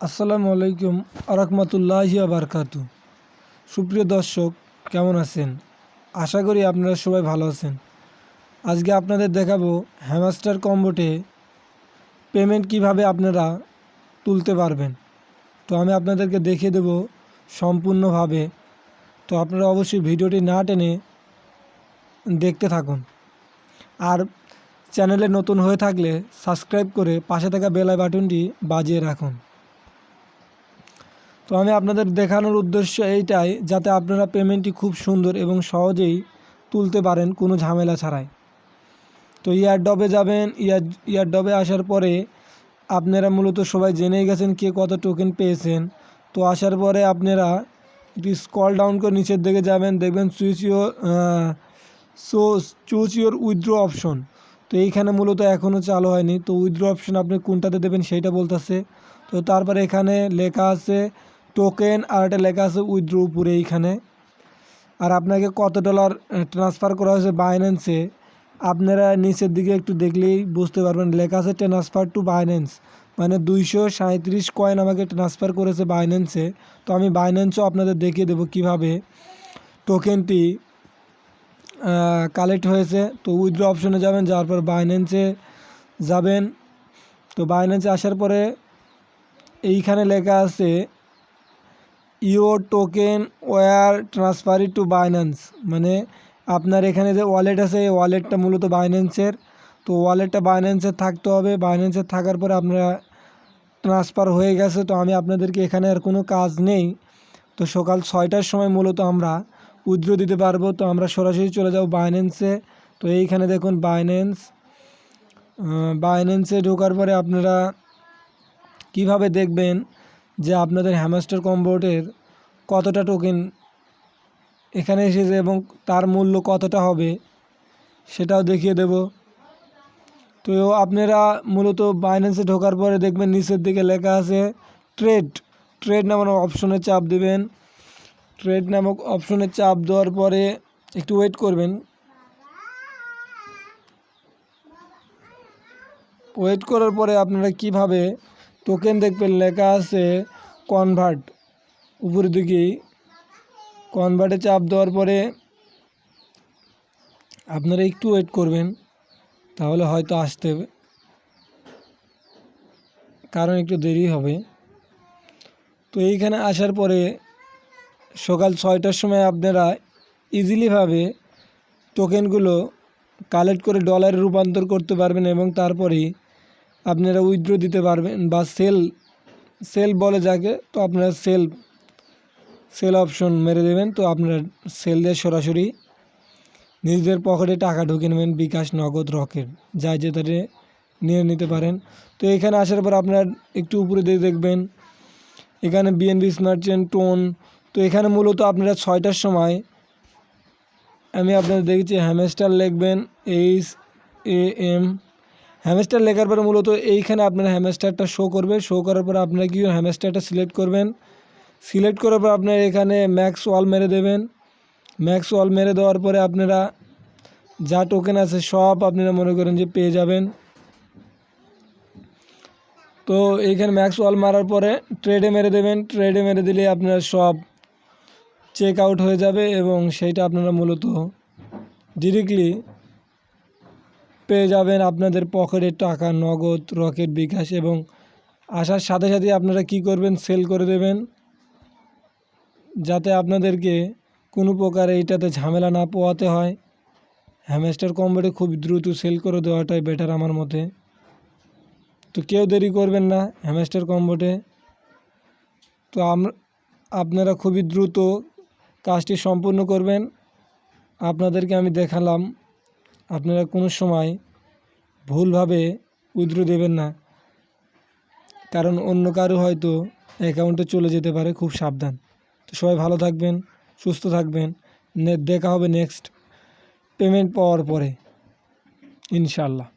আসসালামু আলাইকুম আরহামতুল্লাহি বারকাতু। সুপ্রিয় দর্শক, কেমন আছেন? আশা করি আপনারা সবাই ভালো আছেন। আজকে আপনাদের দেখাবো হ্যামস্টার কম্বোটে পেমেন্ট কিভাবে আপনারা তুলতে পারবেন। তো আমি আপনাদেরকে দেখিয়ে দেব সম্পূর্ণভাবে। তো আপনারা অবশ্যই ভিডিওটি না টেনে দেখতে থাকুন। আর চ্যানেলে নতুন হয়ে থাকলে সাবস্ক্রাইব করে পাশে থাকা বেল বাটনটি বাজিয়ে রাখুন। তো আমি আপনাদের দেখানোর উদ্দেশ্য এইটাই, যাতে আপনারা পেমেন্টটি খুব সুন্দর এবং সহজেই তুলতে পারেন কোনো ঝামেলা ছাড়াই। তো ইয়ারড্রপে যাবেন। ইয়ারড্রপে আসার পরে আপনারা মূলত সবাই জেনেই গেছেন কে কত টোকেন পেয়েছেন। তো আসার পরে আপনারা একটু স্ক্রল ডাউন করে নিচের দিকে যাবেন, দেখবেন চুজ ইউর উইথড্র অপশন। তো এইখানে মূলত এখনও চালু হয়নি। তো উইথড্র অপশন আপনি কোনটাতে দেবেন সেইটা বলতেছে। তো তারপরে এখানে লেখা আছে টোকেন, আর একটা লেখা আছে উইথড্র উপরে এইখানে। আর আপনাকে কত ডলার ট্রান্সফার করা হয়েছে বাইন্যান্সে, আপনারা নিচের দিকে একটু দেখলেই বুঝতে পারবেন। লেখা আছে ট্রান্সফার টু বাইন্যান্স, মানে 237 কয়েন আমাকে ট্রান্সফার করেছে বাইন্যান্সে। তো আমি বাইন্যান্সও আপনাদের দেখিয়ে দেবো কীভাবে টোকেনটি কালেক্ট হয়েছে। তো উইথড্র অপশনে যাবেন, যাওয়ার পর বাইন্যান্সে যাবেন। তো বাইন্যান্সে আসার পরে এইখানে লেখা আছে your token war transfer to Binance, মানে আপনার এখানে যে ওয়ালেট আছে এই ওয়ালেটটা মূলত বাইন্যান্সের। তো ওয়ালেটটা বাইন্যান্সের থাকতে হবে। বাইন্যান্সের থাকার পরে আপনারা ট্রান্সফার হয়ে গেছে। তো আমি আপনাদেরকে এখানে আর কোনো কাজ নেই। তো সকাল 6টার সময় মূলত আমরা উইথড্র দিতে পারবো। তো আমরা সরাসরি চলে যাব বাইন্যান্সে। তো এইখানে দেখুন বাইন্যান্সে ঢোকার পরে আপনারা কিভাবে দেখবেন যে আপনাদের হ্যামস্টার কম্বোটের কতটা টোকেন এখানে এসেছে এবং তার মূল্য কতটা হবে সেটাও দেখিয়ে দেব। তো আপনারা মূলত বাইন্যান্সে ঢোকার পরে দেখবেন নিচের দিকে লেখা আছে ট্রেড নামক অপশনে চাপ দেবেন। ট্রেড নামক অপশনে চাপ দেওয়ার পরে একটু ওয়েট করবেন। ওয়েট করার পরে আপনারা কিভাবে টোকেন দেখবেন, লেখা আছে কনভার্ট উপরের দিকেই। কনভার্টে চাপ দেওয়ার পরে আপনারা একটু ওয়েট করবেন, তাহলে হয়তো আসতে হবে, কারণ একটু দেরি হবে। তো এইখানে আসার পরে সকাল 6টার সময় আপনারা ইজিলিভাবে টোকেনগুলো কালেক্ট করে ডলারে রূপান্তর করতে পারবেন এবং তারপরেই আপনারা উইথড্র দিতে পারবেন বা সেল বলে যাকে। তো আপনারা সেল অপশন মেরে দেবেন। তো আপনারা সেল দিয়ে সরাসরি নিজেদের পকেটে টাকা ঢুকে নেবেন, বিকাশ, নগদ, রকেট, যাই যেটাতে নিয়ে নিতে পারেন। তো এখানে আসার পর আপনারা একটু উপরে দিয়ে দেখবেন এখানে বিএনবি স্মার্ট চেন টোন। তো এখানে মূলত আপনারা 6টার সময় আমি আপনাদের দেখেছি হ্যামস্টার লিখবেন, HAM হ্যামস্টার লেখার পরে মূলত এইখানে আপনার হ্যামস্টারটা শো করবে। শো করার পর আপনারা কি হ্যামস্টারটা সিলেক্ট করবেন। সিলেক্ট করার পর আপনারা এখানে ম্যাক্স ওয়াল মেরে দেবেন। ম্যাক্স ওয়াল মেরে দেওয়ার পরে আপনারা যা টোকেন আছে সব আপনারা মনে করেন যে পেয়ে যাবেন। তো এইখানে ম্যাক্স ওয়াল মারার পরে ট্রেডে মেরে দেবেন। ট্রেডে মেরে দিলে আপনারা সব চেক আউট হয়ে যাবে এবং সেইটা আপনারা মূলত ডিরেক্টলি পেয়ে যাবেন আপনাদের পকেটে টাকা, নগদ, রকেট, বিকাশ। এবং আসার সাথে সাথে আপনারা কি করবেন, সেল করে দেবেন, যাতে আপনাদেরকে কোনো প্রকার এইটাতে ঝামেলা না পোহাতে হয়। হ্যামস্টার কম্বোটে খুব দ্রুত সেল করে দেওয়াটাই বেটার আমার মতে। তো কেউ দেরি করবেন না হ্যামস্টার কম্বোটে। তো আপনারা খুবই দ্রুত কাজটি সম্পূর্ণ করবেন। আপনাদেরকে আমি দেখালাম, আপনারা কোনো সময় ভুলভাবে উইথড্র দেবেন না, কারণ অন্য কারো হয়তো অ্যাকাউন্টে চলে যেতে পারে। খুব সাবধান। তো সবাই ভালো থাকবেন, সুস্থ থাকবেন। দেখা হবে নেক্সট পেমেন্ট পাওয়ার পরে ইনশাআল্লাহ।